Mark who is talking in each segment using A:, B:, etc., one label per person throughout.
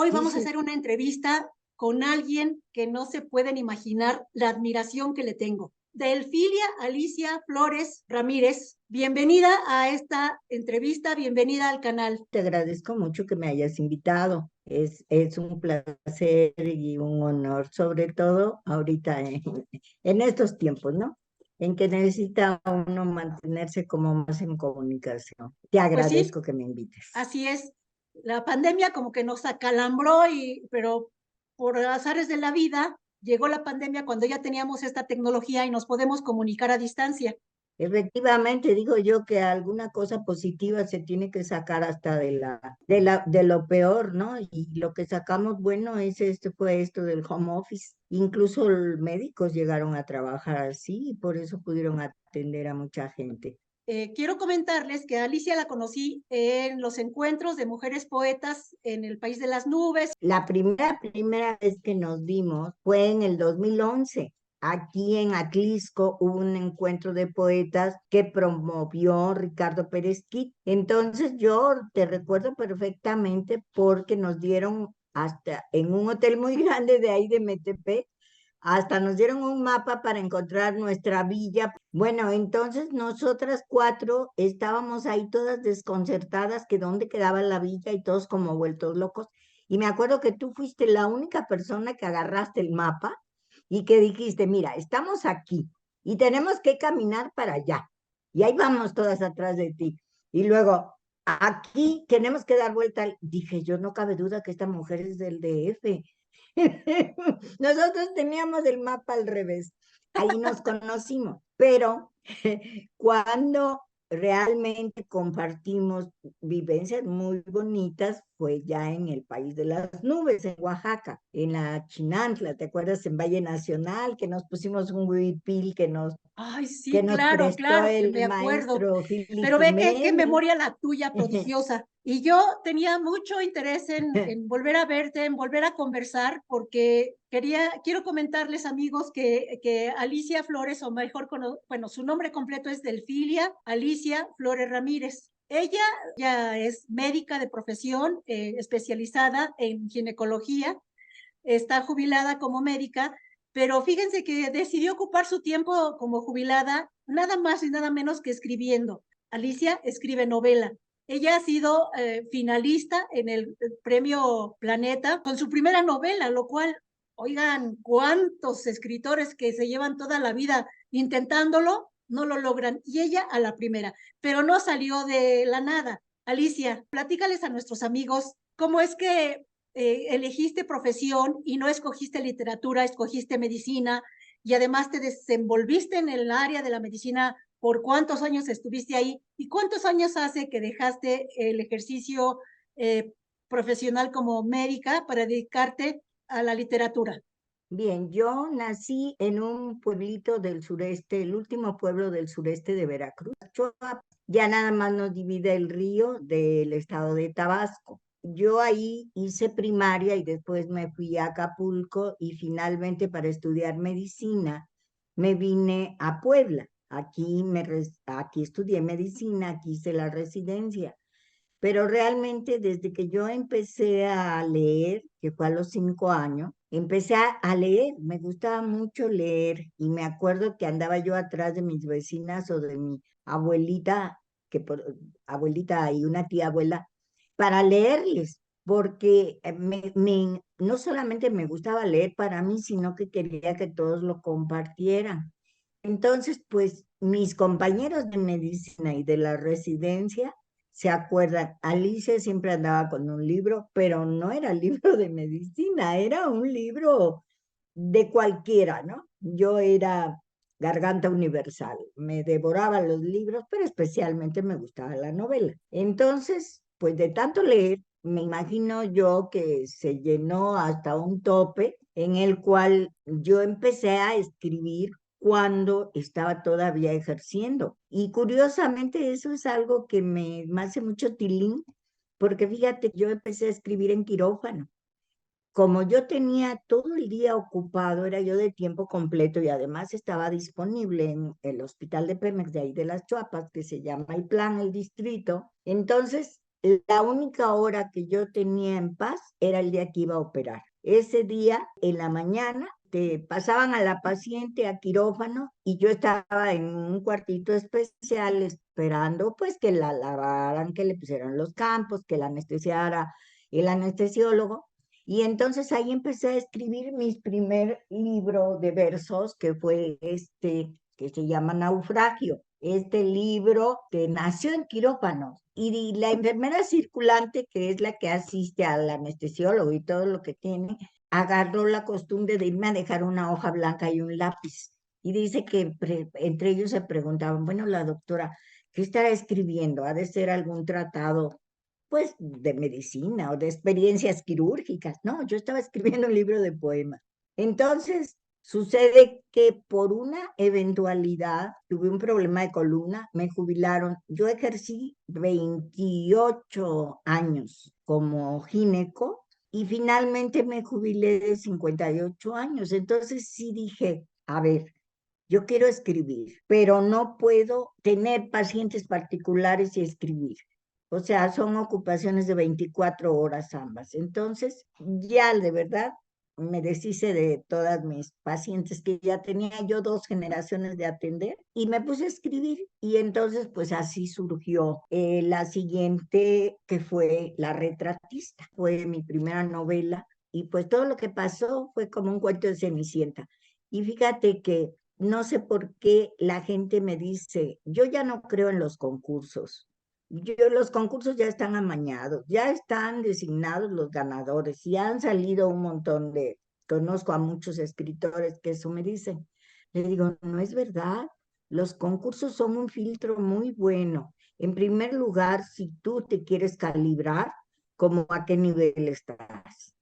A: Hoy vamos a
B: Dice,
A: hacer una entrevista con alguien que no se pueden imaginar la admiración que le tengo. Delfilia Alicia Flores Ramírez, bienvenida a esta entrevista, bienvenida al canal.
B: te agradezco mucho que me hayas invitado. Es un placer y un honor, sobre todo ahorita en estos tiempos, ¿no? En que necesita uno mantenerse como más en comunicación. Te
A: Pues sí,
B: agradezco que me invites.
A: así es. La pandemia como que nos acalambró, pero por azares de la vida llegó la pandemia cuando ya teníamos esta tecnología y nos podemos comunicar a distancia.
B: Efectivamente, digo yo que alguna cosa positiva se tiene que sacar hasta de lo peor, ¿no? Y lo que sacamos bueno fue esto del home office. Incluso los médicos llegaron a trabajar así y por eso pudieron atender a mucha gente.
A: Quiero comentarles que a Alicia la conocí en los encuentros de mujeres poetas en el País de las Nubes.
B: La primera vez que nos vimos fue en el 2011. Aquí en Atlisco hubo un encuentro de poetas que promovió Ricardo Pérez Quit. Entonces yo te recuerdo perfectamente porque nos dieron hasta en un hotel muy grande de ahí de Metepec, hasta nos dieron un mapa para encontrar nuestra villa. Bueno, entonces nosotras cuatro estábamos ahí todas desconcertadas que dónde quedaba la villa y todos como vueltos locos. Y me acuerdo que tú fuiste la única persona que agarraste el mapa y que dijiste, mira, estamos aquí y tenemos que caminar para allá. Y ahí vamos todas atrás de ti. Y luego, aquí tenemos que dar vuelta. Dije, yo no cabe duda que esta mujer es del DF. Nosotros teníamos el mapa al revés. Ahí nos conocimos, pero cuando realmente compartimos vivencias muy bonitas fue ya en el País de las Nubes, en Oaxaca, en la Chinantla, ¿te acuerdas? En Valle Nacional, que nos pusimos un huipil
A: Ay,
B: que
A: sí,
B: nos
A: claro,
B: prestó
A: claro que
B: el
A: me acuerdo.
B: maestro Gili
A: Pero ve qué
B: Jiménez.
A: memoria la tuya prodigiosa. Y yo tenía mucho interés en volver a verte, en volver a conversar, porque quiero comentarles, amigos, que Alicia Flores, o mejor, bueno, su nombre completo es Delfilia Alicia Flores Ramírez. Ella ya es médica de profesión, especializada en ginecología, está jubilada como médica, pero fíjense que decidió ocupar su tiempo como jubilada nada más y nada menos que escribiendo. Alicia escribe novela. Ella ha sido finalista en el premio Planeta con su primera novela, lo cual, oigan, cuántos escritores que se llevan toda la vida intentándolo, no lo logran. Y ella a la primera, pero no salió de la nada. Alicia, platícales a nuestros amigos cómo es que elegiste profesión y no escogiste literatura, escogiste medicina y además te desenvolviste en el área de la medicina. ¿Por cuántos años estuviste ahí? ¿Y cuántos años hace que dejaste el ejercicio profesional como médica para dedicarte a la literatura?
B: Bien, yo nací en un pueblito del sureste, el último pueblo del sureste de Veracruz. Ya nada más nos divide el río del estado de Tabasco. Yo ahí hice primaria y después me fui a Acapulco y finalmente para estudiar medicina me vine a Puebla. Aquí estudié medicina, aquí hice la residencia. Pero realmente desde que yo empecé a leer, que fue a los 5 años, empecé a leer, me gustaba mucho leer y me acuerdo que andaba yo atrás de mis vecinas o de mi abuelita, abuelita y una tía abuela, para leerles, porque no solamente me gustaba leer para mí, sino que quería que todos lo compartieran. Entonces, pues mis compañeros de medicina y de la residencia se acuerdan, Alicia siempre andaba con un libro, pero no era libro de medicina, era un libro de cualquiera, ¿no? Yo era garganta universal, me devoraba los libros, pero especialmente me gustaba la novela. Entonces, pues de tanto leer, me imagino yo que se llenó hasta un tope en el cual yo empecé a escribir cuando estaba todavía ejerciendo. Y curiosamente eso es algo que me hace mucho tilín, porque fíjate, yo empecé a escribir en quirófano. Como yo tenía todo el día ocupado, era yo de tiempo completo y además estaba disponible en el hospital de Pemex de ahí de las Chuapas, que se llama el plan, el distrito. Entonces, la única hora que yo tenía en paz era el día que iba a operar. Ese día, en la mañana, te pasaban a la paciente a quirófano y yo estaba en un cuartito especial esperando pues que la lavaran, que le pusieran los campos, que la anestesiara el anestesiólogo. Y entonces ahí empecé a escribir mi primer libro de versos, que fue que se llama Naufragio. Este libro que nació en quirófano. Y la enfermera circulante, que es la que asiste al anestesiólogo y todo lo que tiene, agarró la costumbre de irme a dejar una hoja blanca y un lápiz. Y dice que entre ellos se preguntaban, bueno, la doctora, ¿qué estará escribiendo? ¿Ha de ser algún tratado, pues, de medicina o de experiencias quirúrgicas? No, yo estaba escribiendo un libro de poemas. Entonces, sucede que por una eventualidad tuve un problema de columna, me jubilaron. Yo ejercí 28 años como gineco y finalmente me jubilé de 58 años. Entonces sí dije, a ver, yo quiero escribir, pero no puedo tener pacientes particulares y escribir. O sea, son ocupaciones de 24 horas ambas. Entonces, ya de verdad me deshice de todas mis pacientes que ya tenía yo 2 generaciones de atender y me puse a escribir. Y entonces, pues así surgió la siguiente, que fue La retratista. Fue mi primera novela y pues todo lo que pasó fue como un cuento de Cenicienta. Y fíjate que no sé por qué la gente me dice, yo ya no creo en los concursos. Los concursos ya están amañados, ya están designados los ganadores y han salido un montón conozco a muchos escritores que eso me dicen. Le digo, no es verdad, los concursos son un filtro muy bueno. En primer lugar, si tú te quieres calibrar, como a qué nivel estás.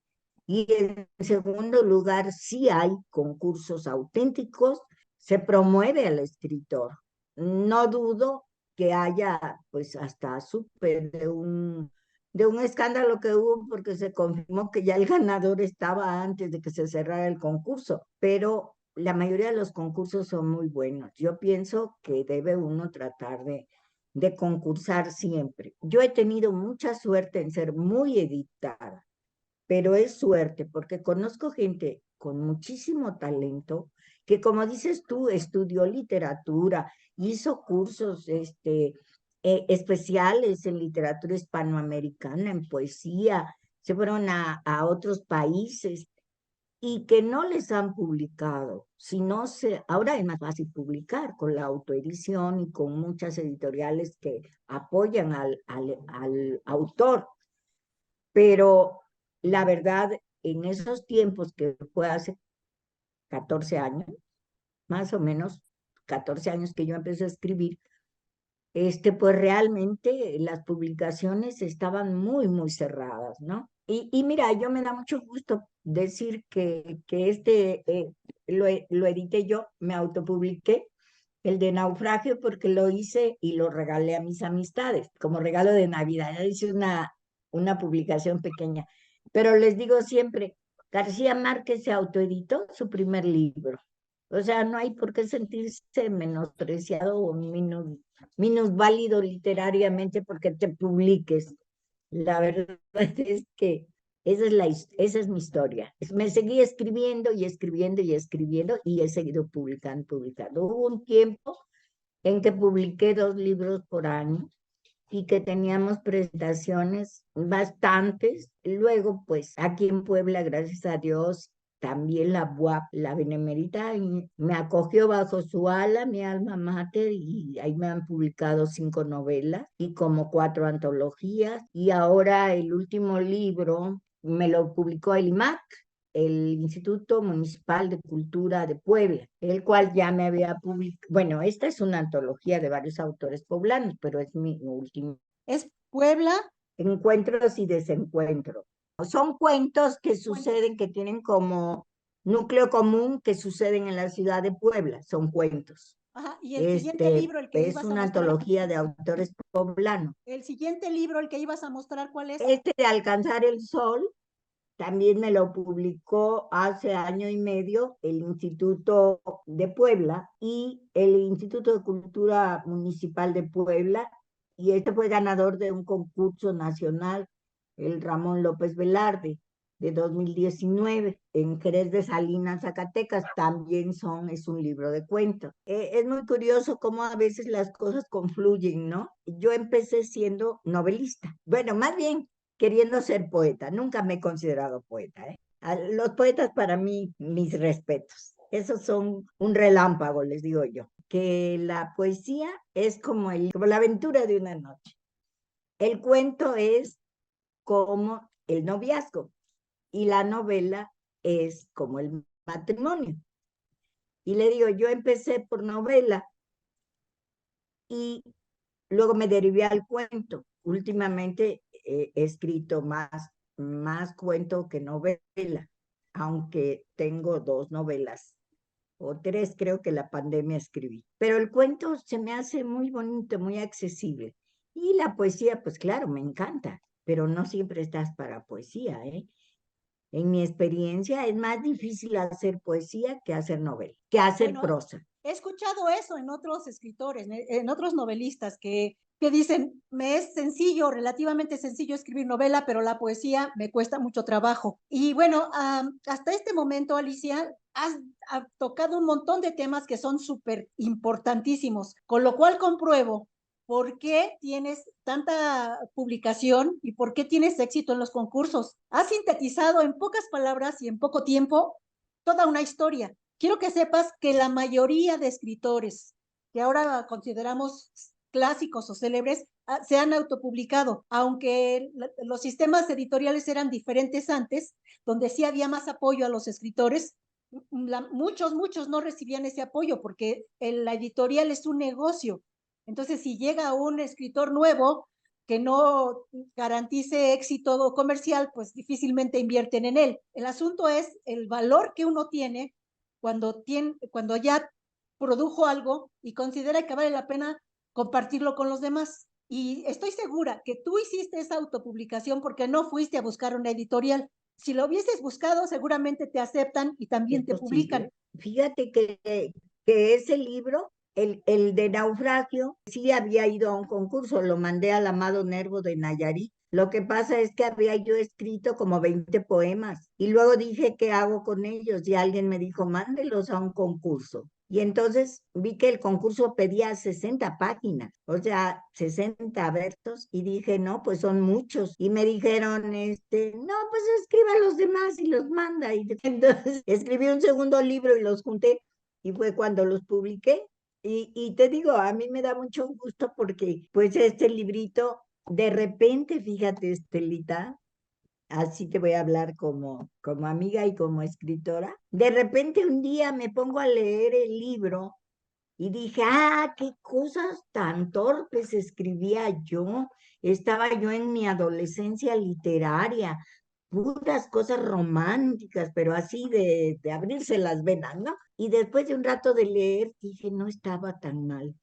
B: Y en segundo lugar, si hay concursos auténticos, se promueve al escritor. No dudo que haya, pues hasta súper de un escándalo que hubo porque se confirmó que ya el ganador estaba antes de que se cerrara el concurso, pero la mayoría de los concursos son muy buenos. Yo pienso que debe uno tratar de concursar siempre. Yo he tenido mucha suerte en ser muy editada, pero es suerte porque conozco gente con muchísimo talento que, como dices tú, estudió literatura, hizo cursos especiales en literatura hispanoamericana, en poesía, se fueron a otros países y que no les han publicado. Si no ahora es más fácil publicar con la autoedición y con muchas editoriales que apoyan al autor, pero la verdad, en esos tiempos que fue hace 14 años, más o menos 14 años que yo empecé a escribir, pues realmente las publicaciones estaban muy, muy cerradas, ¿no? Y mira, yo me da mucho gusto decir que lo edité yo, me autopubliqué, el de Naufragio, porque lo hice y lo regalé a mis amistades, como regalo de Navidad. Ya hice una publicación pequeña. Pero les digo siempre, García Márquez se autoeditó su primer libro. O sea, no hay por qué sentirse menospreciado o minusválido literariamente porque te publiques. La verdad es que esa es mi historia. Me seguí escribiendo y escribiendo y escribiendo y he seguido publicando, publicando. Hubo un tiempo en que publiqué 2 libros por año y que teníamos presentaciones bastantes. Luego, pues aquí en Puebla, gracias a Dios, también la BUAP, la Benemérita, me acogió bajo su ala, mi alma mater, y ahí me han publicado 5 novelas y como 4 antologías. Y ahora el último libro me lo publicó el IMAC, el Instituto Municipal de Cultura de Puebla, el cual ya me había publicado. Bueno, esta es una antología de varios autores poblanos, pero es mi último.
A: ¿Es Puebla?
B: Encuentros y desencuentros. Son cuentos que suceden, que tienen como núcleo común, que suceden en la ciudad de Puebla, son cuentos.
A: Ajá, y el siguiente libro, el que
B: Es
A: ibas a
B: una
A: mostrar.
B: antología de autores poblanos.
A: El siguiente libro, el que ibas a mostrar, ¿cuál es?
B: De Alcanzar el Sol, también me lo publicó hace año y medio el Instituto de Puebla y el Instituto de Cultura Municipal de Puebla y este fue ganador de un concurso nacional, el Ramón López Velarde, de 2019, en Jerez de Salinas, Zacatecas, también es un libro de cuentos. Es muy curioso cómo a veces las cosas confluyen, ¿no? Yo empecé siendo novelista, bueno, más bien queriendo ser poeta, nunca me he considerado poeta, ¿eh? Los poetas para mí, mis respetos. Esos son un relámpago, les digo yo. Que la poesía es como la aventura de una noche. El cuento es como el noviazgo y la novela es como el matrimonio. Y le digo, yo empecé por novela y luego me derivé al cuento. Últimamente he escrito más cuento que novela, aunque tengo 2 novelas o 3, creo que la pandemia escribí. Pero el cuento se me hace muy bonito, muy accesible. Y la poesía, pues claro, me encanta, pero no siempre estás para poesía, ¿eh? En mi experiencia es más difícil hacer poesía que hacer novela, que hacer prosa.
A: He escuchado eso en otros escritores, en otros novelistas que dicen, me es sencillo, relativamente sencillo escribir novela, pero la poesía me cuesta mucho trabajo. Y bueno, hasta este momento, Alicia, has tocado un montón de temas que son súper importantísimos, con lo cual compruebo por qué tienes tanta publicación y por qué tienes éxito en los concursos. Has sintetizado en pocas palabras y en poco tiempo toda una historia. Quiero que sepas que la mayoría de escritores que ahora consideramos clásicos o célebres se han autopublicado, aunque los sistemas editoriales eran diferentes antes, donde sí había más apoyo a los escritores. Muchos no recibían ese apoyo porque la editorial es un negocio. Entonces, si llega un escritor nuevo que no garantice éxito comercial, pues difícilmente invierten en él. El asunto es el valor que uno tiene cuando ya produjo algo y considera que vale la pena compartirlo con los demás. Y estoy segura que tú hiciste esa autopublicación porque no fuiste a buscar una editorial. Si lo hubieses buscado, seguramente te aceptan y también te publican.
B: Fíjate que ese libro, el de Naufragio, sí había ido a un concurso, lo mandé al Amado Nervo de Nayarit. Lo que pasa es que había yo escrito como 20 poemas y luego dije, ¿qué hago con ellos? Y alguien me dijo, mándelos a un concurso. Y entonces vi que el concurso pedía 60 páginas, o sea, 60 versos, y dije, no, pues son muchos. Y me dijeron, no, pues escriba los demás y los manda. Y entonces escribí un segundo libro y los junté, y fue cuando los publiqué. Y te digo, a mí me da mucho gusto porque pues este librito, de repente, fíjate, Estelita, así te voy a hablar como amiga y como escritora. De repente un día me pongo a leer el libro y dije, qué cosas tan torpes escribía yo. Estaba yo en mi adolescencia literaria, puras cosas románticas, pero así de abrirse las venas, ¿no? Y después de un rato de leer, dije, no estaba tan mal.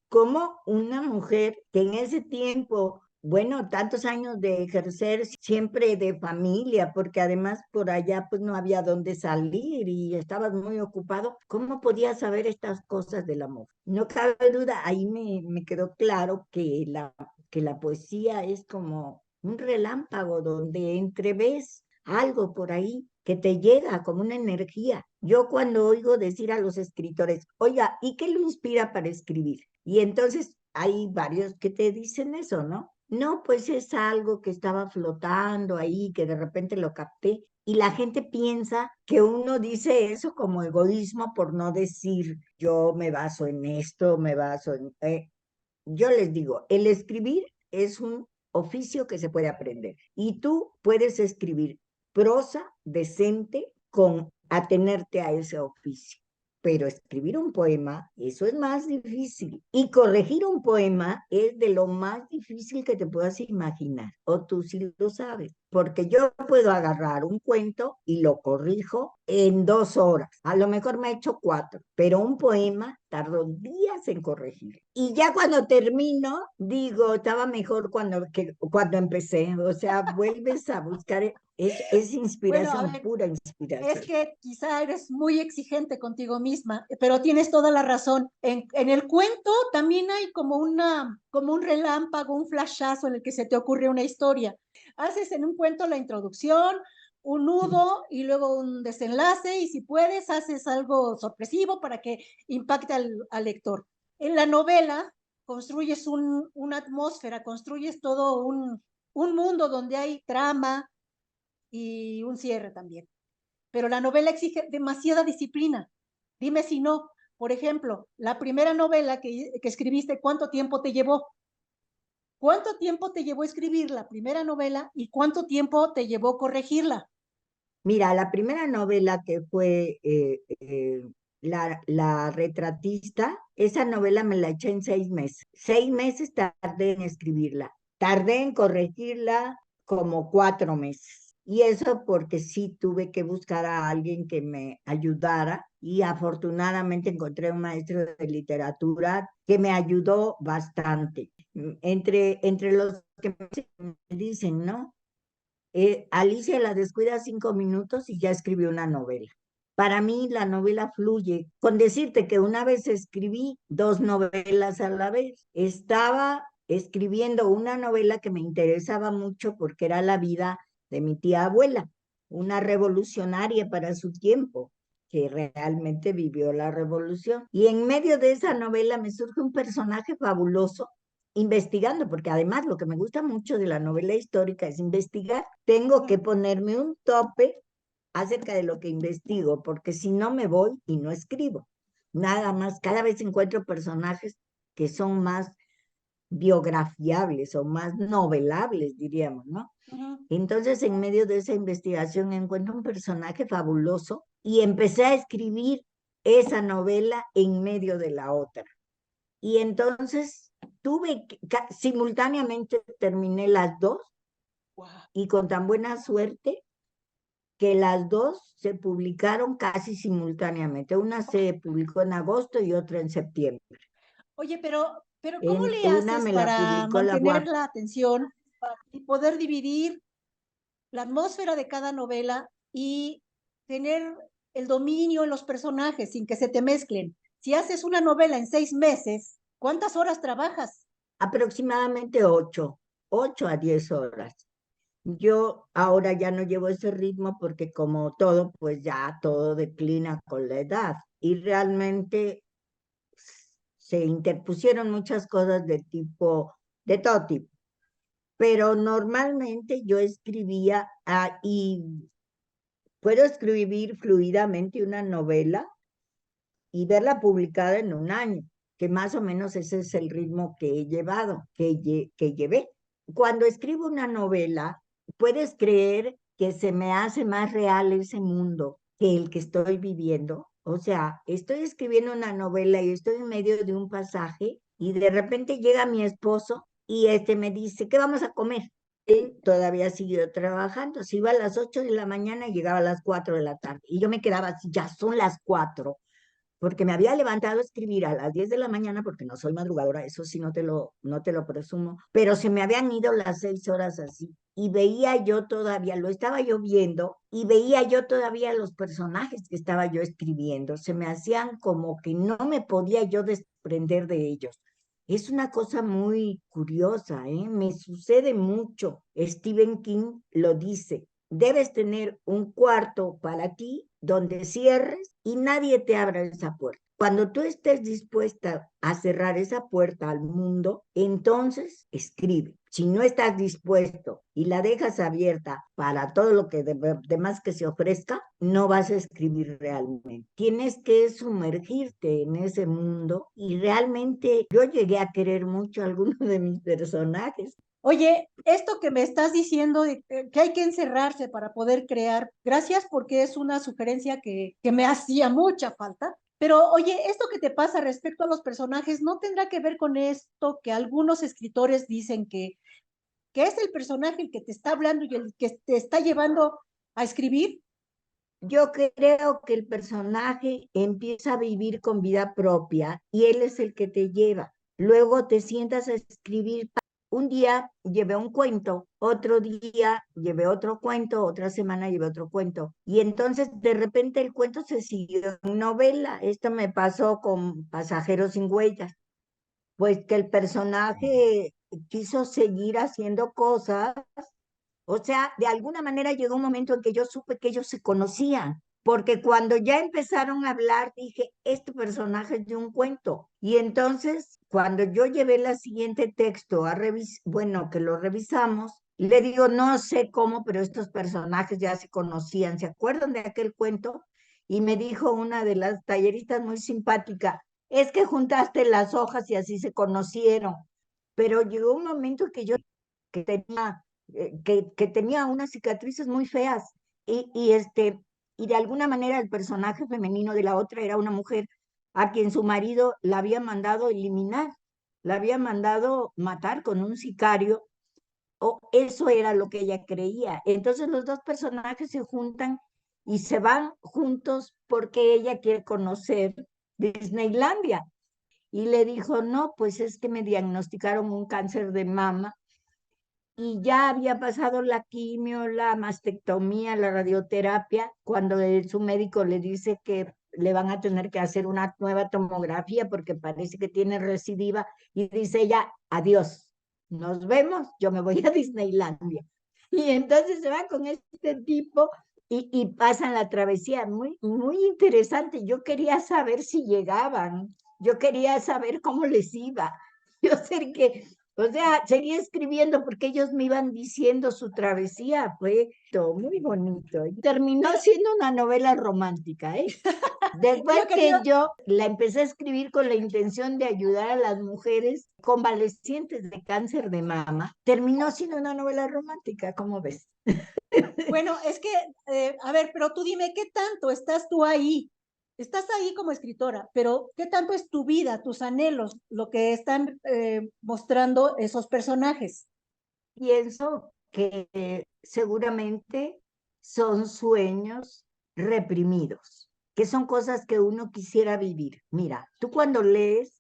B: Como una mujer que en ese tiempo, bueno, tantos años de ejercer siempre de familia, porque además por allá pues no había dónde salir y estabas muy ocupado, ¿cómo podías saber estas cosas del amor? No cabe duda, ahí me quedó claro que la poesía es como un relámpago donde entreves algo por ahí que te llega como una energía. Yo cuando oigo decir a los escritores, oiga, ¿y qué lo inspira para escribir? Y entonces hay varios que te dicen eso, ¿no? No, pues es algo que estaba flotando ahí, que de repente lo capté. Y la gente piensa que uno dice eso como egoísmo por no decir, yo me baso en esto, me baso en... Yo les digo, el escribir es un oficio que se puede aprender y tú puedes escribir prosa decente con atenerte a ese oficio. Pero escribir un poema, eso es más difícil. Y corregir un poema es de lo más difícil que te puedas imaginar. O tú sí lo sabes. Porque yo puedo agarrar un cuento y lo corrijo en 2 horas. A lo mejor me he hecho 4, pero un poema tardo días en corregir. Y ya cuando termino, digo, estaba mejor cuando empecé. O sea, vuelves a buscar Es
A: Bueno, a
B: inspiración,
A: ver,
B: pura
A: es
B: inspiración.
A: que quizá eres muy exigente contigo misma, pero tienes toda la razón. En el cuento también hay como un relámpago, un flashazo en el que se te ocurre una historia. Haces en un cuento la introducción, un nudo y luego un desenlace, y si puedes, haces algo sorpresivo para que impacte al lector. En la novela construyes una atmósfera, construyes todo un mundo donde hay trama y un cierre también. Pero la novela exige demasiada disciplina. Dime si no. Por ejemplo, la primera novela que escribiste, ¿cuánto tiempo te llevó? ¿Cuánto tiempo te llevó escribir la primera novela y cuánto tiempo te llevó corregirla?
B: Mira, la primera novela que fue la retratista, esa novela me la eché en 6 meses. 6 meses tardé en escribirla. Tardé en corregirla como 4 meses. Y eso porque sí tuve que buscar a alguien que me ayudara y afortunadamente encontré un maestro de literatura que me ayudó bastante. Entre los que me dicen, ¿no? Alicia la descuida 5 minutos y ya escribió una novela. Para mí la novela fluye. Con decirte que una vez escribí 2 novelas a la vez. Estaba escribiendo una novela que me interesaba mucho porque era la vida de mi tía abuela, una revolucionaria para su tiempo, que realmente vivió la revolución. Y en medio de esa novela me surge un personaje fabuloso investigando, porque además lo que me gusta mucho de la novela histórica es investigar. Tengo que ponerme un tope acerca de lo que investigo, porque si no me voy y no escribo. Nada más, cada vez encuentro personajes que son más biografiables o más novelables, diríamos, ¿no?
A: Uh -huh.
B: Entonces, en medio de esa investigación encuentro un personaje fabuloso y empecé a escribir esa novela en medio de la otra. Y entonces simultáneamente terminé las dos. Wow. Y con tan buena suerte que las dos se publicaron casi simultáneamente. Una se publicó en agosto y otra en septiembre.
A: Oye, pero ¿cómo le
B: Una
A: haces
B: me la
A: para
B: publicó la
A: mantener
B: Guardia.
A: la atención y poder dividir la atmósfera de cada novela y tener el dominio en los personajes sin que se te mezclen? Si haces una novela en 6 meses, ¿cuántas horas trabajas?
B: Aproximadamente 8 a 10 horas. Yo ahora ya no llevo ese ritmo porque como todo, pues ya todo declina con la edad. Y realmente se interpusieron muchas cosas de todo tipo. Pero normalmente yo escribía y puedo escribir fluidamente una novela y verla publicada en un año, que más o menos ese es el ritmo que he llevado, que llevé. Cuando escribo una novela, puedes creer que se me hace más real ese mundo que el que estoy viviendo. O sea, estoy escribiendo una novela y estoy en medio de un pasaje y de repente llega mi esposo y me dice, ¿qué vamos a comer? Él todavía siguió trabajando. Se iba a las 8 de la mañana y llegaba a las 4 de la tarde. Y yo me quedaba así, ya son las 4 porque me había levantado a escribir a las 10 de la mañana, porque no soy madrugadora, eso sí no te lo presumo, pero se me habían ido las 6 horas así, y veía yo todavía, lo estaba yo viendo, y veía yo todavía los personajes que estaba yo escribiendo, se me hacían como que no me podía yo desprender de ellos. Es una cosa muy curiosa, ¿eh? Me sucede mucho. Stephen King lo dice, debes tener un cuarto para ti donde cierres y nadie te abra esa puerta. Cuando tú estés dispuesta a cerrar esa puerta al mundo, entonces escribe. Si no estás dispuesto y la dejas abierta para todo lo que demás que se ofrezca, no vas a escribir realmente. Tienes que sumergirte en ese mundo y realmente yo llegué a querer mucho a algunos de mis personajes.
A: Oye, esto que me estás diciendo de que hay que encerrarse para poder crear, gracias porque es una sugerencia que me hacía mucha falta. Pero oye, esto que te pasa respecto a los personajes, ¿no tendrá que ver con esto que algunos escritores dicen que es el personaje el que te está hablando y el que te está llevando a escribir?
B: Yo creo que el personaje empieza a vivir con vida propia y él es el que te lleva. Luego te sientas a escribir un día llevé un cuento, otro día llevé otro cuento, otra semana llevé otro cuento. Y entonces de repente el cuento se siguió en novela. Esto me pasó con Pasajeros sin huellas. Pues que el personaje quiso seguir haciendo cosas, o sea, de alguna manera llegó un momento en que yo supe que ellos se conocían, porque cuando ya empezaron a hablar, dije, este personaje es de un cuento. Y entonces, cuando yo llevé el siguiente texto a bueno, que lo revisamos, le digo, no sé cómo, pero estos personajes ya se conocían, ¿se acuerdan de aquel cuento? Y me dijo una de las talleristas muy simpática, es que juntaste las hojas y así se conocieron. Pero llegó un momento que tenía que tenía unas cicatrices muy feas y de alguna manera el personaje femenino de la otra era una mujer a quien su marido la había mandado eliminar, la había mandado matar con un sicario, o eso era lo que ella creía. Entonces los dos personajes se juntan y se van juntos porque ella quiere conocer Disneylandia. Y le dijo, no, pues es que me diagnosticaron un cáncer de mama y ya había pasado la quimio, la mastectomía, la radioterapia, cuando su médico le dice que le van a tener que hacer una nueva tomografía porque parece que tiene recidiva, y dice ella, adiós, nos vemos, yo me voy a Disneylandia. Y entonces se va con este tipo y pasan la travesía, muy, muy interesante. Yo quería saber si llegaban, yo quería saber cómo les iba. Yo sé que o sea, seguía escribiendo porque ellos me iban diciendo su travesía, fue todo muy bonito. Y terminó siendo una novela romántica, ¿eh? Después
A: Yo
B: que
A: quería,
B: yo la empecé a escribir con la intención de ayudar a las mujeres convalecientes de cáncer de mama, terminó siendo una novela romántica, ¿cómo ves?
A: bueno, es que, a ver, pero tú dime, ¿qué tanto estás tú ahí? Estás ahí como escritora, pero ¿qué tanto es tu vida, tus anhelos, lo que están mostrando esos personajes?
B: Pienso que seguramente son sueños reprimidos, que son cosas que uno quisiera vivir. Mira, tú cuando lees,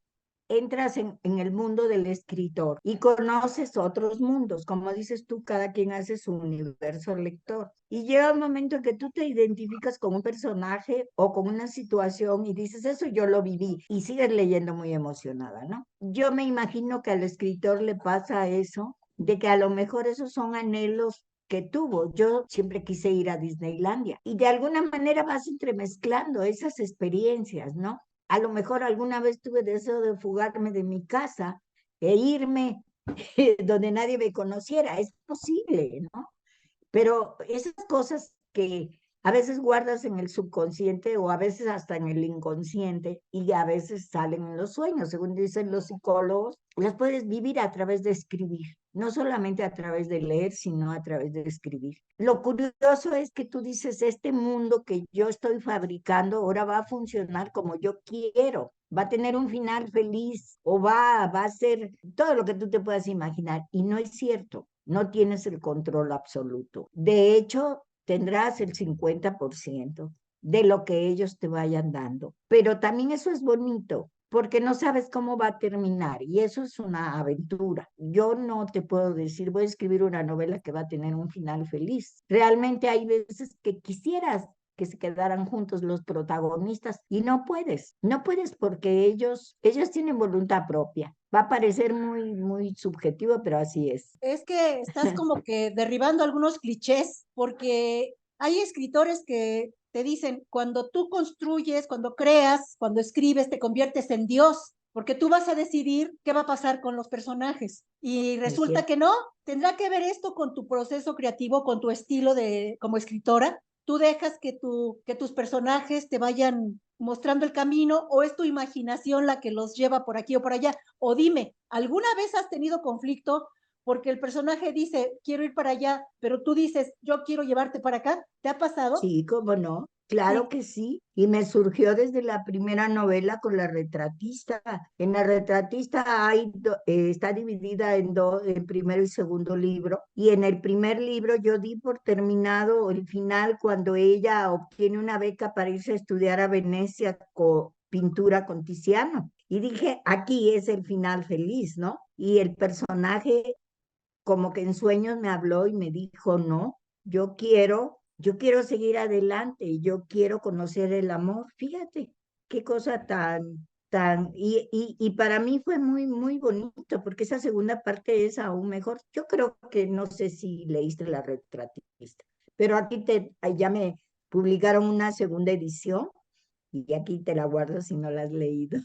B: entras en el mundo del escritor y conoces otros mundos. Como dices tú, cada quien hace su universo lector. Y llega un momento en que tú te identificas con un personaje o con una situación y dices, eso yo lo viví, y sigues leyendo muy emocionada, ¿no? Yo me imagino que al escritor le pasa eso, de que a lo mejor esos son anhelos que tuvo. Yo siempre quise ir a Disneylandia y de alguna manera vas entremezclando esas experiencias, ¿no? A lo mejor alguna vez tuve deseo de fugarme de mi casa e irme donde nadie me conociera. Es posible, ¿no? Pero esas cosas que a veces guardas en el subconsciente o a veces hasta en el inconsciente y a veces salen en los sueños, según dicen los psicólogos, las puedes vivir a través de escribir, no solamente a través de leer, sino a través de escribir. Lo curioso es que tú dices, este mundo que yo estoy fabricando ahora va a funcionar como yo quiero, va a tener un final feliz o va a ser todo lo que tú te puedas imaginar. Y no es cierto, no tienes el control absoluto. De hecho, tendrás el 50% de lo que ellos te vayan dando. Pero también eso es bonito, porque no sabes cómo va a terminar y eso es una aventura. Yo no te puedo decir, voy a escribir una novela que va a tener un final feliz. Realmente hay veces que quisieras que se quedaran juntos los protagonistas y no puedes, no puedes porque ellos tienen voluntad propia. Va a parecer muy, muy subjetivo, pero así es.
A: Es que estás como que derribando algunos clichés, porque hay escritores que te dicen, cuando tú construyes, cuando creas, cuando escribes, te conviertes en Dios, porque tú vas a decidir qué va a pasar con los personajes. Y
B: Es
A: resulta
B: cierto.
A: que no, tendrá que ver esto con tu proceso creativo, con tu estilo de como escritora. Tú dejas que tus personajes te vayan mostrando el camino o es tu imaginación la que los lleva por aquí o por allá. O dime, ¿alguna vez has tenido conflicto porque el personaje dice, quiero ir para allá, pero tú dices, yo quiero llevarte para acá? ¿Te ha pasado?
B: Sí, cómo no. Claro
A: Sí.
B: que sí. Y me surgió desde la primera novela con La Retratista. En La Retratista está dividida en dos, en primero y segundo libro. Y en el primer libro yo di por terminado el final cuando ella obtiene una beca para irse a estudiar a Venecia con pintura con Tiziano. Y dije, aquí es el final feliz, ¿no? y el personaje como que en sueños me habló y me dijo, no, yo quiero seguir adelante y yo quiero conocer el amor. Fíjate, qué cosa y para mí fue muy, muy bonito, porque esa segunda parte es aún mejor. Yo creo que no sé si leíste La Retratista, pero aquí ya me publicaron una segunda edición y aquí te la guardo si no la has leído.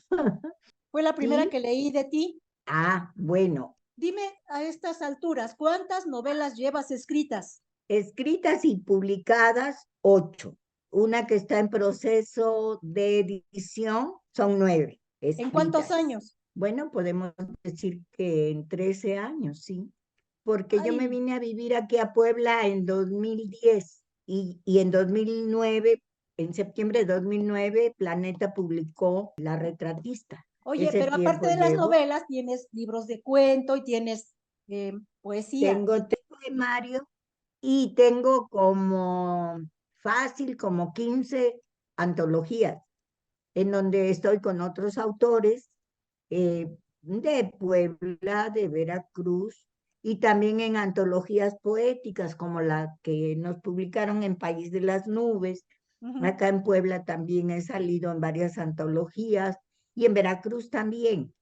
A: Fue la primera
B: Y,
A: que leí de ti.
B: bueno,
A: Dime a estas alturas, ¿cuántas novelas llevas escritas?
B: escritas y publicadas, 8. Una que está en proceso de edición, son 9
A: ¿En cuántos
B: escritas.
A: años?
B: Bueno, podemos decir que en 13 años, sí. Porque yo me
A: Ay,
B: vine a vivir aquí a Puebla en 2010 y en 2009, en septiembre de 2009, Planeta publicó La Retratista.
A: oye,
B: Ese
A: pero aparte
B: tiempo
A: de las
B: llevo.
A: novelas, tienes libros de cuento y tienes poesía.
B: Tengo 3 poemarios y tengo como fácil, como 15 antologías, en donde estoy con otros autores de Puebla, de Veracruz, y también en antologías poéticas, como la que nos publicaron en País de las Nubes.
A: Ujú.
B: Acá en Puebla también he salido en varias antologías, y en Veracruz también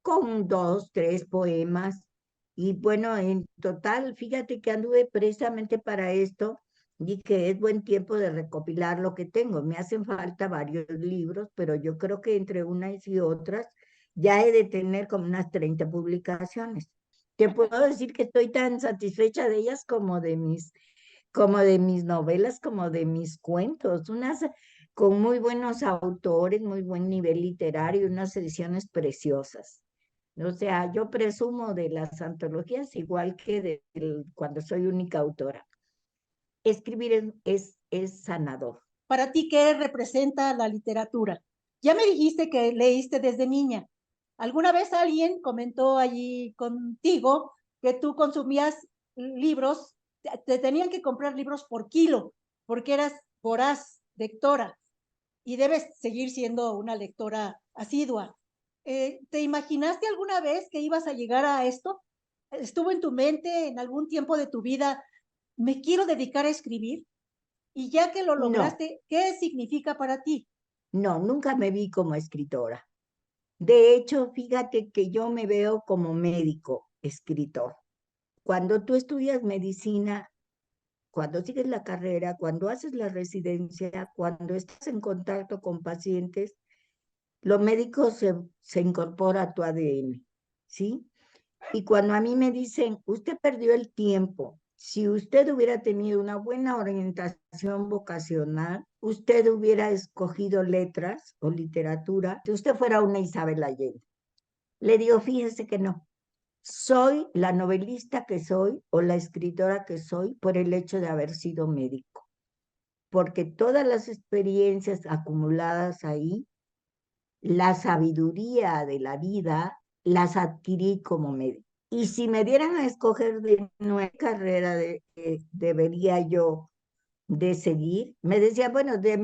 B: con 2, 3 poemas. Y bueno, en total, fíjate que anduve precisamente para esto y que es buen tiempo de recopilar lo que tengo. Me hacen falta varios libros, pero yo creo que entre unas y otras ya he de tener como unas 30 publicaciones. Te puedo decir que estoy tan satisfecha de ellas como de mis novelas, como de mis cuentos, unas con muy buenos autores, muy buen nivel literario, unas ediciones preciosas. O sea, yo presumo de las antologías igual que cuando soy única autora. Escribir es sanador.
A: Para ti, ¿qué representa la literatura? Ya me dijiste que leíste desde niña. ¿Alguna vez alguien comentó allí contigo que tú consumías libros, te tenían que comprar libros por kilo, porque eras voraz lectora y debes seguir siendo una lectora asidua? ¿Te imaginaste alguna vez que ibas a llegar a esto? ¿Estuvo en tu mente en algún tiempo de tu vida, me quiero dedicar a escribir? Y ya que lo
B: No,
A: lograste, ¿qué significa para ti?
B: no, nunca me vi como escritora. De hecho, fíjate que yo me veo como médico, escritor. Cuando tú estudias medicina, cuando sigues la carrera, cuando haces la residencia, cuando estás en contacto con pacientes, lo médico se incorpora a tu ADN, ¿sí? Y cuando a mí me dicen, usted perdió el tiempo, si usted hubiera tenido una buena orientación vocacional, usted hubiera escogido letras o literatura, si usted fuera una Isabel Allende. Le digo, fíjese que no. Soy la novelista que soy o la escritora que soy por el hecho de haber sido médico, porque todas las experiencias acumuladas ahí, la sabiduría de la vida, las adquirí como médico. Y si me dieran a escoger de nueva carrera debería yo de seguir, me decía, bueno, de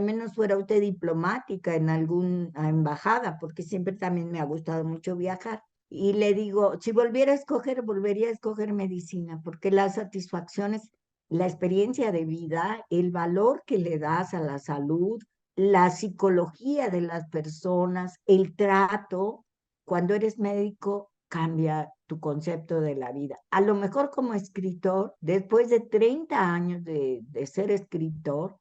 B: menos fuera usted diplomática en alguna embajada, porque siempre también me ha gustado mucho viajar. Y le digo, si volviera a escoger, volvería a escoger medicina, porque las satisfacciones, la experiencia de vida, el valor que le das a la salud, la psicología de las personas, el trato, cuando eres médico, cambia tu concepto de la vida. A lo mejor como escritor, después de 30 años de ser escritor,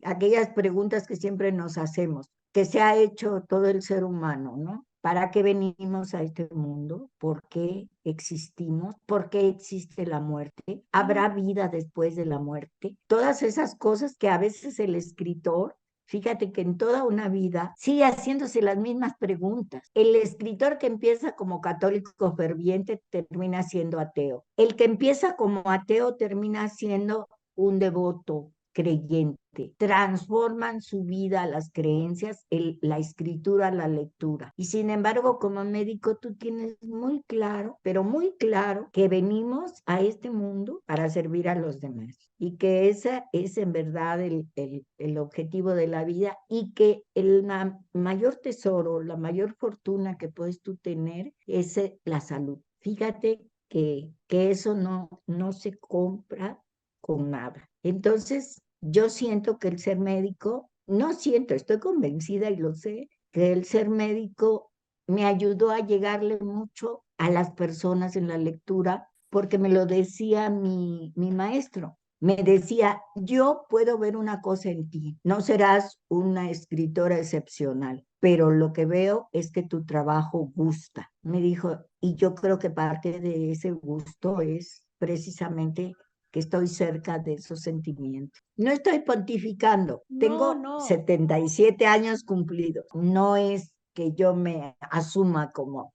B: aquellas preguntas que siempre nos hacemos, que se ha hecho todo el ser humano, ¿no? ¿Para qué venimos a este mundo? ¿Por qué existimos? ¿Por qué existe la muerte? ¿Habrá vida después de la muerte? Todas esas cosas que a veces el escritor, fíjate que en toda una vida sigue haciéndose las mismas preguntas. El escritor que empieza como católico ferviente termina siendo ateo. El que empieza como ateo termina siendo un devoto creyente, transforman su vida, las creencias, la escritura, la lectura. Y sin embargo, como médico, tú tienes muy claro, pero muy claro, que venimos a este mundo para servir a los demás y que ese es en verdad el objetivo de la vida y que el mayor tesoro, la mayor fortuna que puedes tú tener es la salud. Fíjate que eso no se compra con nada. Entonces, yo siento que el ser médico, no siento, estoy convencida y lo sé, que el ser médico me ayudó a llegarle mucho a las personas en la lectura, porque me lo decía mi maestro. Me decía, yo puedo ver una cosa en ti, no serás una escritora excepcional, pero lo que veo es que tu trabajo gusta. Me dijo, y yo creo que parte de ese gusto es precisamente que estoy cerca de esos sentimientos. No estoy pontificando,
A: No,
B: tengo
A: no.
B: 77 años cumplidos. No es que yo me asuma como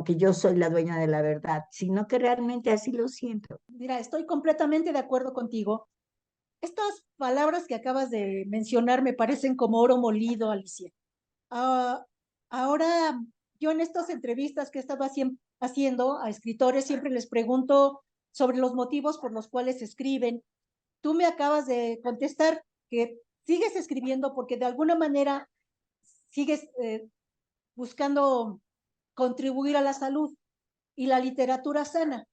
B: que yo soy la dueña de la verdad, sino que realmente así lo siento.
A: Mira, estoy completamente de acuerdo contigo. Estas palabras que acabas de mencionar me parecen como oro molido, Alicia. Ah, ahora, yo en estas entrevistas que he estado haciendo a escritores, siempre les pregunto sobre los motivos por los cuales escriben. Tú me acabas de contestar que sigues escribiendo porque de alguna manera sigues buscando contribuir a la salud y la literatura sana.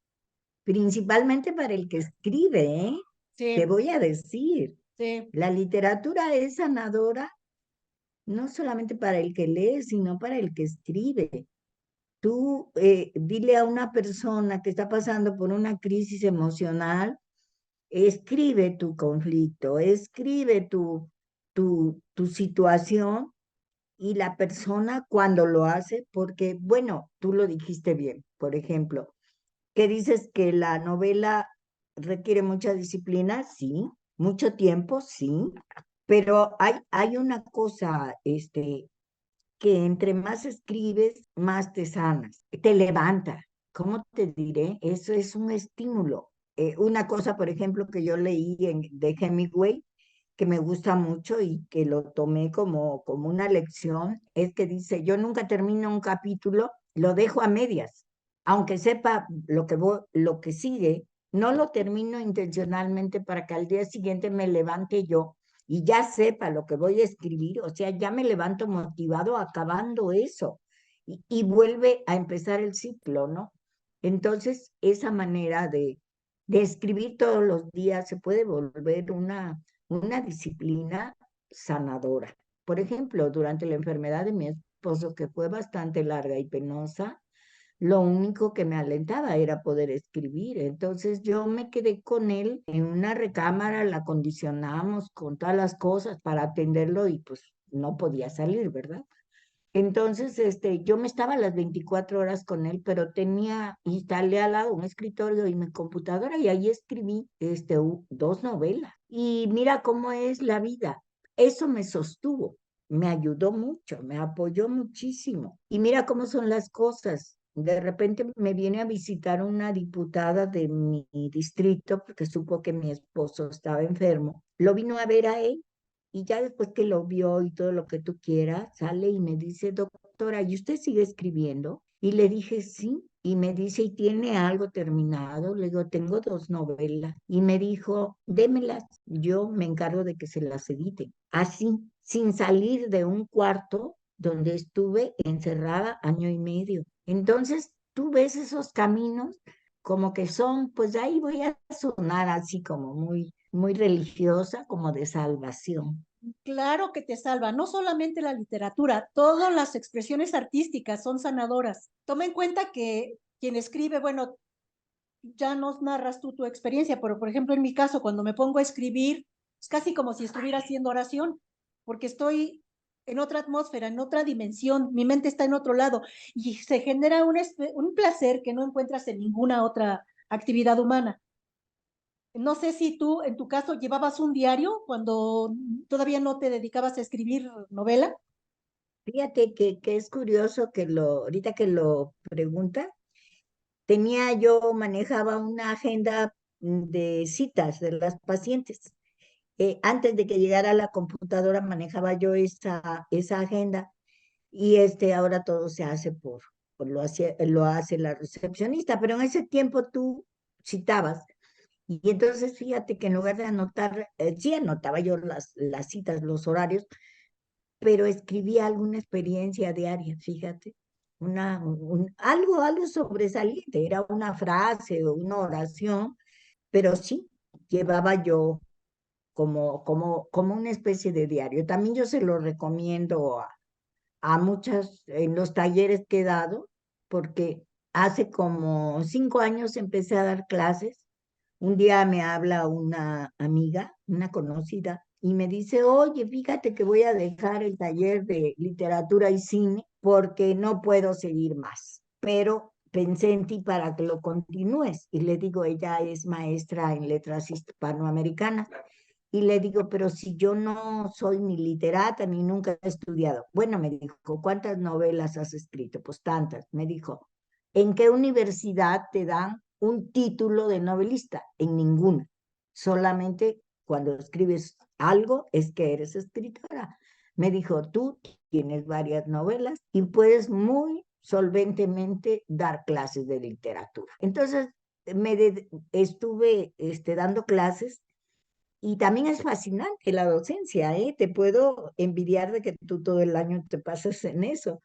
B: Principalmente para el que escribe, ¿eh? Te
A: Sí,
B: voy a decir,
A: sí.
B: la literatura es sanadora no solamente para el que lee, sino para el que escribe. Tú dile a una persona que está pasando por una crisis emocional, escribe tu conflicto, escribe tu situación y la persona cuando lo hace, porque, bueno, tú lo dijiste bien, por ejemplo, que dices que la novela requiere mucha disciplina, sí, mucho tiempo, sí, pero hay una cosa, que entre más escribes, más te sanas, te levanta. ¿Cómo te diré? Eso es un estímulo. Una cosa, por ejemplo, que yo leí de Hemingway, que me gusta mucho y que lo tomé como una lección, es que dice, yo nunca termino un capítulo, lo dejo a medias, aunque sepa lo que sigue, no lo termino intencionalmente para que al día siguiente me levante yo y ya sepa lo que voy a escribir, o sea, ya me levanto motivado acabando eso y vuelve a empezar el ciclo, ¿no? Entonces, esa manera de escribir todos los días se puede volver una disciplina sanadora. Por ejemplo, durante la enfermedad de mi esposo, que fue bastante larga y penosa, lo único que me alentaba era poder escribir. Entonces yo me quedé con él en una recámara, la acondicionamos con todas las cosas para atenderlo y pues no podía salir, ¿verdad? Entonces, yo me estaba las 24 horas con él, pero instalé al lado un escritorio y mi computadora y ahí escribí, dos novelas. Y mira cómo es la vida. Eso me sostuvo, me ayudó mucho, me apoyó muchísimo. Y mira cómo son las cosas. De repente me viene a visitar una diputada de mi distrito porque supo que mi esposo estaba enfermo. Lo vino a ver a él y ya después que lo vio y todo lo que tú quieras, sale y me dice, doctora, ¿y usted sigue escribiendo? Y le dije, sí. Y me dice, ¿y tiene algo terminado? Le digo, tengo dos novelas. Y me dijo, démelas, yo me encargo de que se las edite. Así, sin salir de un cuarto donde estuve encerrada año y medio. Entonces, tú ves esos caminos como que son, pues ahí voy a sonar así como muy religiosa, como de salvación.
A: Claro que te salva, no solamente la literatura, todas las expresiones artísticas son sanadoras. Toma en cuenta que quien escribe, bueno, ya nos narras tú tu experiencia, pero por ejemplo en mi caso, cuando me pongo a escribir, es casi como si estuviera haciendo oración, porque estoy en otra atmósfera, en otra dimensión, mi mente está en otro lado y se genera un placer que no encuentras en ninguna otra actividad humana. No sé si tú, en tu caso, llevabas un diario cuando todavía no te dedicabas a escribir novela.
B: Fíjate que es curioso ahorita que lo pregunta, manejaba una agenda de citas de las pacientes. antes de que llegara la computadora manejaba yo esa agenda y ahora todo se hace lo hace la recepcionista, pero en ese tiempo tú citabas. Y entonces fíjate que en lugar de anotar, sí anotaba yo las citas, los horarios, pero escribía alguna experiencia diaria, fíjate, algo sobresaliente, era una frase o una oración, pero sí, llevaba yo como una especie de diario. También yo se lo recomiendo a muchas, en los talleres que he dado, porque hace como 5 años empecé a dar clases. Un día me habla una amiga, una conocida, y me dice, oye, fíjate que voy a dejar el taller de literatura y cine porque no puedo seguir más, pero pensé en ti para que lo continúes. Y le digo, ella es maestra en letras hispanoamericanas. Y le digo, pero si yo no soy ni literata ni nunca he estudiado. Bueno, me dijo, ¿cuántas novelas has escrito? Pues tantas. Me dijo, ¿en qué universidad te dan un título de novelista? En ninguna. Solamente cuando escribes algo es que eres escritora. Me dijo, tú tienes varias novelas y puedes muy solventemente dar clases de literatura. Entonces, estuve dando clases y también es fascinante la docencia, ¿eh? Te puedo envidiar de que tú todo el año te pasas en eso,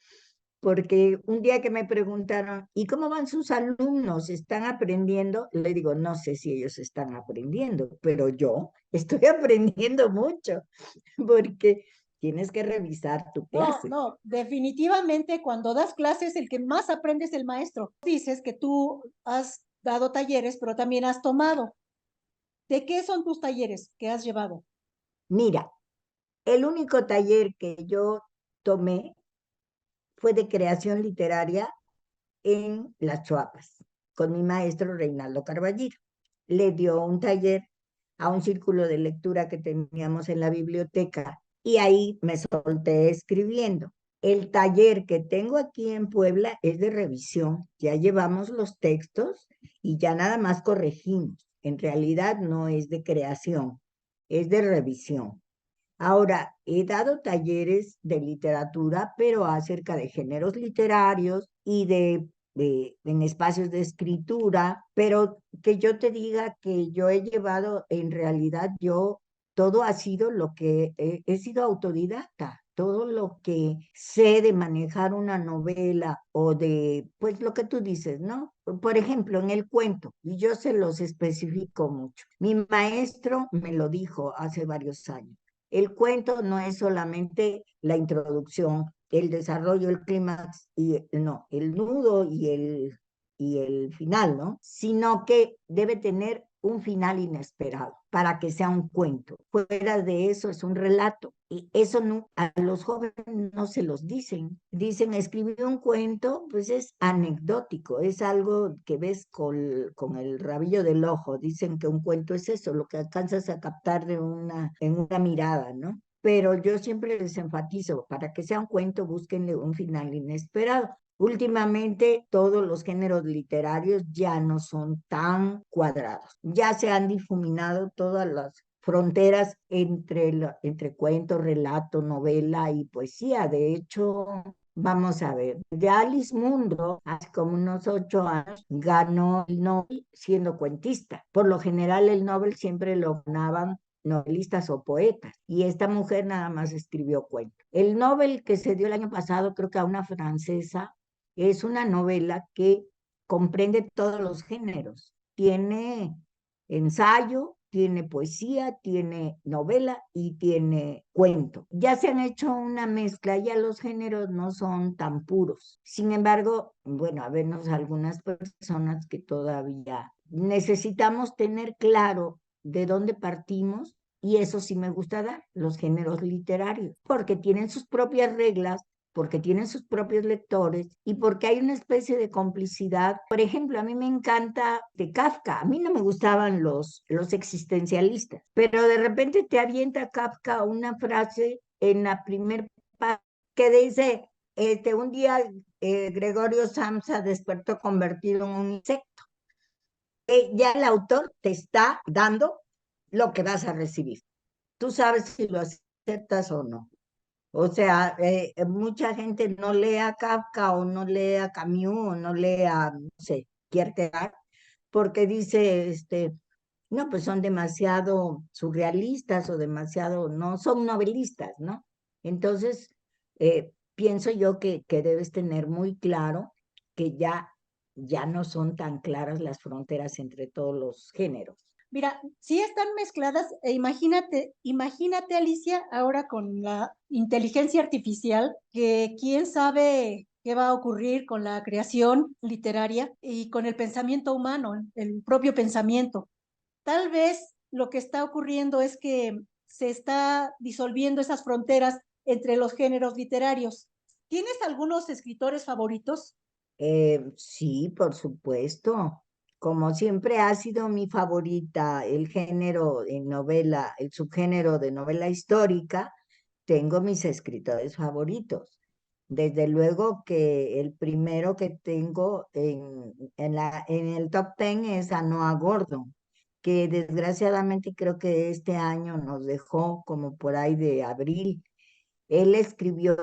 B: porque un día que me preguntaron, ¿y cómo van sus alumnos? ¿Están aprendiendo? Le digo, no sé si ellos están aprendiendo, pero yo estoy aprendiendo mucho, porque tienes que revisar tu
A: No,
B: clase.
A: no, definitivamente cuando das clases el que más aprende es el maestro. Dices que tú has dado talleres, pero también has tomado. ¿De qué son tus talleres que has llevado?
B: Mira, el único taller que yo tomé fue de creación literaria en Las Chuapas, con mi maestro Reinaldo Carballiro. Le dio un taller a un círculo de lectura que teníamos en la biblioteca y ahí me solté escribiendo. El taller que tengo aquí en Puebla es de revisión. Ya llevamos los textos y ya nada más corregimos. En realidad no es de creación, es de revisión. Ahora, he dado talleres de literatura, pero acerca de géneros literarios y en espacios de escritura, pero que yo te diga que yo he llevado, en realidad todo ha sido lo que he sido autodidacta. Todo lo que sé de manejar una novela o pues lo que tú dices, ¿no? Por ejemplo, en el cuento, y yo se los especifico mucho. Mi maestro me lo dijo hace varios años. El cuento no es solamente la introducción, el desarrollo, el clímax, no, el nudo y el final, ¿no? Sino que debe tener un final inesperado para que sea un cuento. Fuera de eso es un relato. Y eso no, a los jóvenes no se los dicen. Dicen, escribir un cuento, pues es anecdótico, es algo que ves con el rabillo del ojo. Dicen que un cuento es eso, lo que alcanzas a captar en una mirada, ¿no? Pero yo siempre les enfatizo, para que sea un cuento, búsquenle un final inesperado. Últimamente todos los géneros literarios ya no son tan cuadrados, ya se han difuminado todas las fronteras entre cuento, relato, novela y poesía. De hecho, vamos a ver, de Alice Munro, hace como unos 8 años, ganó el Nobel siendo cuentista. Por lo general el Nobel siempre lo ganaban novelistas o poetas, y esta mujer nada más escribió cuentos. El Nobel que se dio el año pasado, creo que a una francesa, es una novela que comprende todos los géneros. Tiene ensayo, tiene poesía, tiene novela y tiene cuento. Ya se han hecho una mezcla, ya los géneros no son tan puros. Sin embargo, bueno, habemos algunas personas que todavía necesitamos tener claro de dónde partimos, y eso sí me gusta dar, los géneros literarios, porque tienen sus propias reglas, porque tienen sus propios lectores y porque hay una especie de complicidad. Por ejemplo, a mí me encanta de Kafka. A mí no me gustaban los existencialistas, pero de repente te avienta Kafka una frase en la primer parte que dice, un día Gregorio Samsa despertó convertido en un insecto. Ya el autor te está dando lo que vas a recibir. tú sabes si lo aceptas o no. O sea, mucha gente no lee a Kafka o no lee a Camus o no lee a, no sé, Kierkegaard, porque dice, no, pues son demasiado surrealistas o demasiado, no, son novelistas, ¿no? Entonces, pienso yo que debes tener muy claro que ya no son tan claras las fronteras entre todos los géneros.
A: Mira, sí están mezcladas, e imagínate Alicia, ahora con la inteligencia artificial, que quién sabe qué va a ocurrir con la creación literaria y con el pensamiento humano, el propio pensamiento. Tal vez lo que está ocurriendo es que se está disolviendo esas fronteras entre los géneros literarios. ¿Tienes algunos escritores favoritos?
B: Sí, por supuesto. Como siempre ha sido mi favorita el género en novela, el subgénero de novela histórica, tengo mis escritores favoritos. Desde luego que el primero que tengo en el top 10 es a Noah Gordon, que desgraciadamente creo que este año nos dejó como por ahí de abril. Él escribió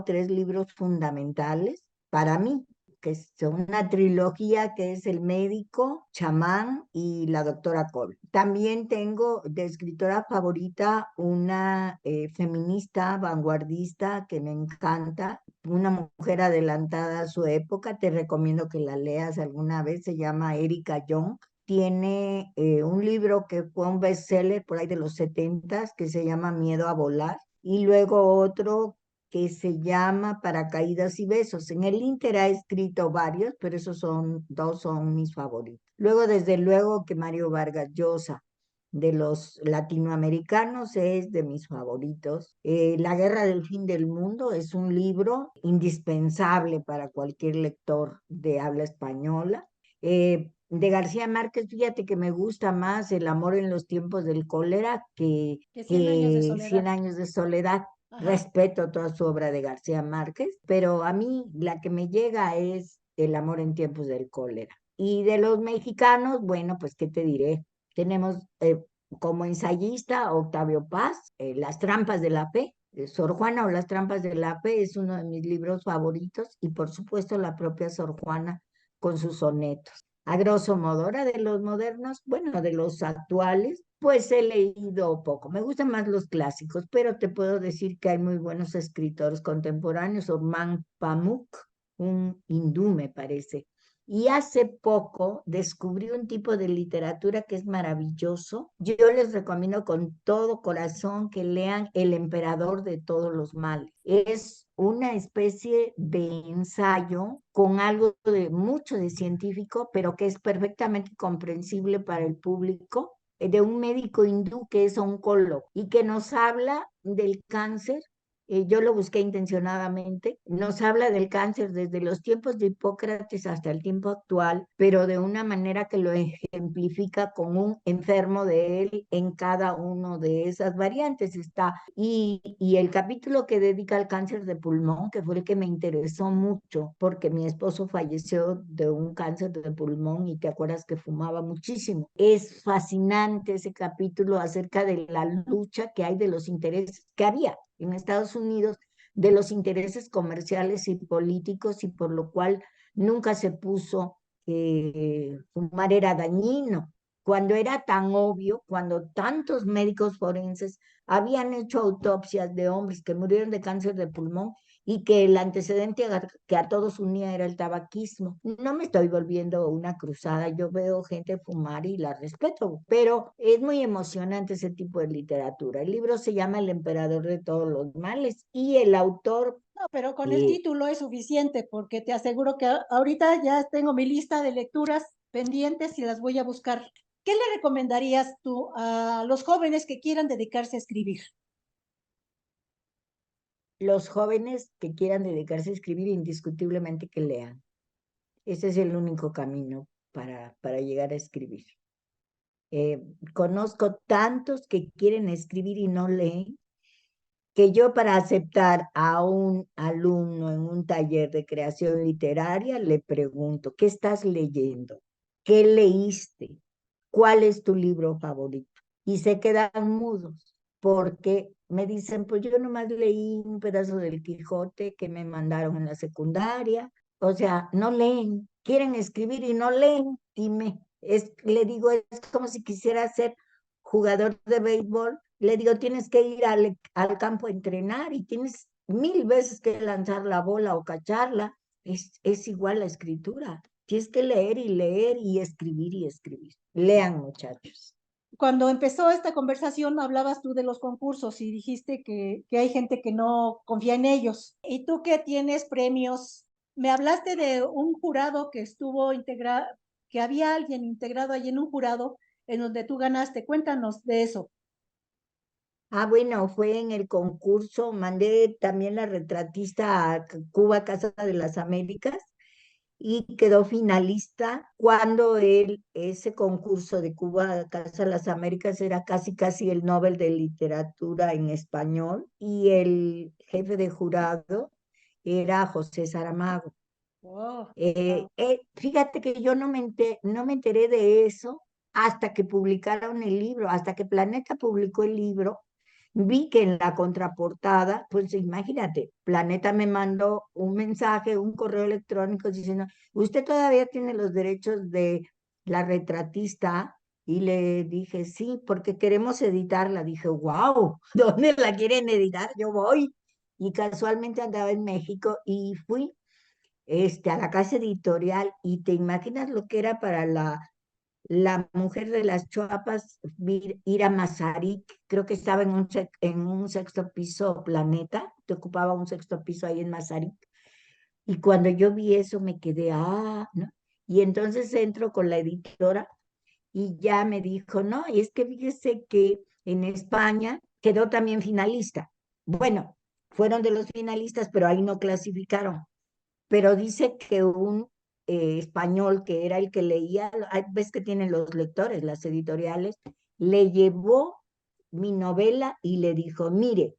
B: 3 libros fundamentales para mí, que son una trilogía que es El médico, Chamán y La doctora Cole. También tengo de escritora favorita una feminista vanguardista que me encanta, una mujer adelantada a su época. Te recomiendo que la leas alguna vez, se llama Erika Young. Tiene un libro que fue un bestseller por ahí de los 70 que se llama Miedo a volar, y luego otro que se llama Paracaídas y besos. En el Inter ha escrito varios, pero esos dos son mis favoritos. Luego, desde luego que Mario Vargas Llosa, de los latinoamericanos, es de mis favoritos. La Guerra del Fin del Mundo es un libro indispensable para cualquier lector de habla española. De García Márquez, fíjate que me gusta más El amor en los tiempos del cólera
A: Que 100 años de
B: que
A: soledad.
B: 100 años de soledad.
A: Ajá.
B: Respeto toda su obra de García Márquez, pero a mí la que me llega es El amor en tiempos del cólera. Y de los mexicanos, bueno, pues qué te diré. Tenemos como ensayista Octavio Paz, Las trampas de la fe. Sor Juana o Las trampas de la fe es uno de mis libros favoritos, y por supuesto la propia Sor Juana con sus sonetos. A grosso modo, ahora de los modernos, bueno, de los actuales, pues he leído poco. Me gustan más los clásicos, pero te puedo decir que hay muy buenos escritores contemporáneos. Orhan Pamuk, un hindú, me parece. Y hace poco descubrí un tipo de literatura que es maravilloso. Yo les recomiendo con todo corazón que lean El emperador de todos los males. Es una especie de ensayo con algo de mucho de científico, pero que es perfectamente comprensible para el público, de un médico hindú que es oncólogo y que nos habla del cáncer. Yo lo busqué intencionadamente. Nos habla del cáncer desde los tiempos de Hipócrates hasta el tiempo actual, pero de una manera que lo ejemplifica con un enfermo de él en cada uno de esas variantes. Y el capítulo que dedica al cáncer de pulmón, que fue el que me interesó mucho, porque mi esposo falleció de un cáncer de pulmón y te acuerdas que fumaba muchísimo. Es fascinante ese capítulo acerca de la lucha que hay de los intereses que había en Estados Unidos, de los intereses comerciales y políticos, y por lo cual nunca se puso que fumar era dañino, cuando era tan obvio, cuando tantos médicos forenses habían hecho autopsias de hombres que murieron de cáncer de pulmón y que el antecedente que a todos unía era el tabaquismo. No me estoy volviendo una cruzada, yo veo gente fumar y la respeto, pero es muy emocionante ese tipo de literatura. El libro se llama El emperador de todos los males, y el autor...
A: No, pero con el título es suficiente porque te aseguro que ahorita ya tengo mi lista de lecturas pendientes y las voy a buscar. ¿Qué le recomendarías tú a los jóvenes que quieran dedicarse a escribir?
B: Los jóvenes que quieran dedicarse a escribir, indiscutiblemente que lean. Ese es el único camino para llegar a escribir. Conozco tantos que quieren escribir y no leen, que yo, para aceptar a un alumno en un taller de creación literaria, le pregunto: ¿qué estás leyendo? ¿Qué leíste? ¿Cuál es tu libro favorito? Y se quedan mudos, porque me dicen, pues yo nomás leí un pedazo del Quijote que me mandaron en la secundaria. O sea, no leen, quieren escribir y no leen. Le digo, es como si quisiera ser jugador de béisbol. Le digo, tienes que ir al campo a entrenar y tienes 1000 veces que lanzar la bola o cacharla. Es igual la escritura. Tienes que leer y leer y escribir y escribir. Lean, muchachos.
A: Cuando empezó esta conversación hablabas tú de los concursos y dijiste que hay gente que no confía en ellos. Y tú que tienes premios, me hablaste de un jurado que estuvo integrado, que había alguien integrado allí en un jurado en donde tú ganaste. Cuéntanos de eso.
B: Bueno, fue en el concurso, mandé también la retratista a Cuba Casa de las Américas y quedó finalista cuando ese concurso de Cuba Casa de las Américas era casi casi el Nobel de Literatura en español y el jefe de jurado era José Saramago.
A: Oh,
B: Fíjate que yo no me enteré de eso hasta que publicaron el libro, hasta que Planeta publicó el libro. Vi que en la contraportada, pues imagínate, Planeta me mandó un mensaje, un correo electrónico diciendo, usted todavía tiene los derechos de la retratista. Y le dije, sí, porque queremos editarla. Dije, wow, ¿dónde la quieren editar? Yo voy. Y casualmente andaba en México y fui a la casa editorial y te imaginas lo que era para la mujer de las Chuapas ir a Mazarik. Creo que estaba en un sexto piso Planeta, te ocupaba un sexto piso ahí en Mazarik. Y cuando yo vi eso me quedé, ¿no? Y entonces entro con la editora y ya me dijo, no, y es que fíjese que en España quedó también finalista. Bueno, fueron de los finalistas, pero ahí no clasificaron, pero dice que un español que era el que leía, ves que tienen los lectores, las editoriales, le llevó mi novela y le dijo, mire,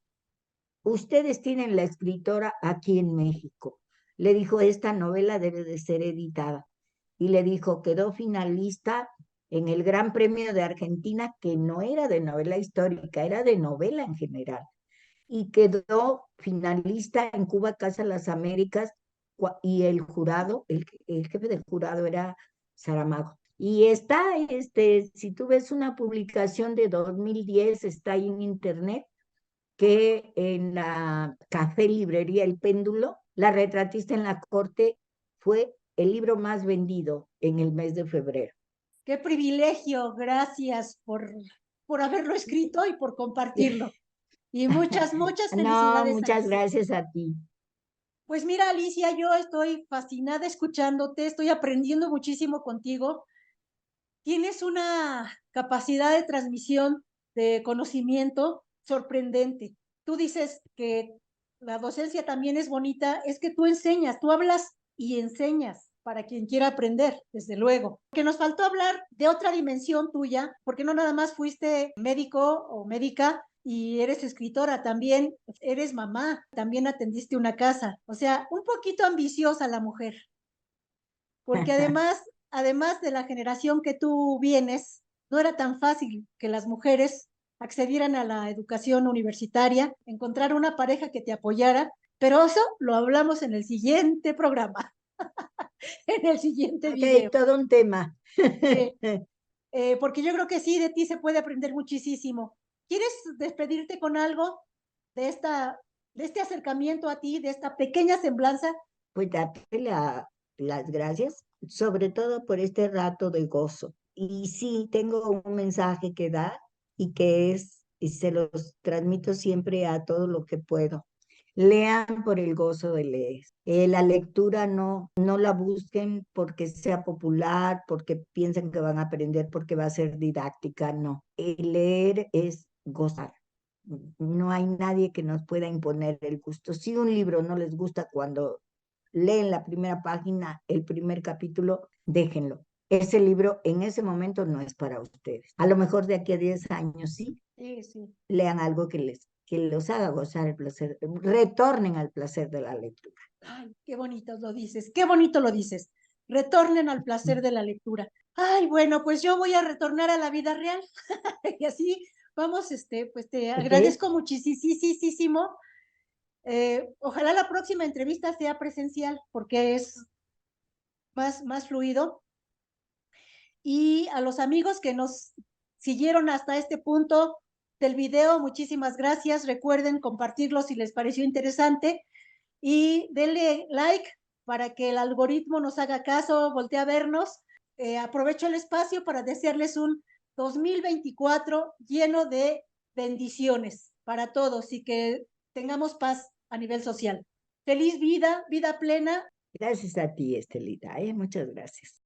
B: ustedes tienen la escritora aquí en México. Le dijo, esta novela debe de ser editada. Y le dijo, quedó finalista en el Gran Premio de Argentina, que no era de novela histórica, era de novela en general, y quedó finalista en Cuba Casa de las Américas y el jurado, el jefe del jurado era Saramago. Y está, si tú ves una publicación de 2010, está ahí en internet, que en la Café Librería El Péndulo, la retratista en la corte fue el libro más vendido en el mes de febrero.
A: qué privilegio, gracias por haberlo escrito y por compartirlo. Y muchas, muchas
B: No,
A: felicidades,
B: muchas
A: Alicia.
B: gracias a ti.
A: Pues mira, Alicia, yo estoy fascinada escuchándote, estoy aprendiendo muchísimo contigo. Tienes una capacidad de transmisión de conocimiento sorprendente. Tú dices que la docencia también es bonita, es que tú enseñas, tú hablas y enseñas para quien quiera aprender, desde luego. Que nos faltó hablar de otra dimensión tuya, porque no nada más fuiste médico o médica y eres escritora, también eres mamá, también atendiste una casa. O sea, un poquito ambiciosa la mujer, porque además de la generación que tú vienes, no era tan fácil que las mujeres accedieran a la educación universitaria, encontrar una pareja que te apoyara, pero eso lo hablamos en el siguiente programa, en el siguiente
B: Ok,
A: video.
B: todo un tema.
A: Sí, porque yo creo que sí, de ti se puede aprender muchísimo. ¿Quieres despedirte con algo de de este acercamiento a ti, de esta pequeña semblanza?
B: Pues darte las gracias, sobre todo por este rato de gozo. Y sí, tengo un mensaje que dar y se los transmito siempre a todo lo que puedo. Lean por el gozo de leer. La lectura no la busquen porque sea popular, porque piensen que van a aprender, porque va a ser didáctica, no. Leer es gozar. No hay nadie que nos pueda imponer el gusto. Si un libro no les gusta cuando leen la primera página, el primer capítulo, déjenlo. Ese libro en ese momento no es para ustedes. A lo mejor de aquí a 10 años sí,
A: Sí, sí.
B: lean algo que los haga gozar el placer, retornen al placer de la lectura.
A: Ay, qué bonito lo dices, qué bonito lo dices. Retornen al placer de la lectura. Ay, bueno, pues yo voy a retornar a la vida real y así vamos, pues te
B: Ok.
A: agradezco muchísimo. Ojalá la próxima entrevista sea presencial porque es más fluido. Y a los amigos que nos siguieron hasta este punto del video, muchísimas gracias. Recuerden compartirlo si les pareció interesante y denle like para que el algoritmo nos haga caso, voltee a vernos. Aprovecho el espacio para desearles un 2024 lleno de bendiciones para todos y que tengamos paz a nivel social. Feliz vida plena.
B: Gracias a ti, Estelita, muchas gracias.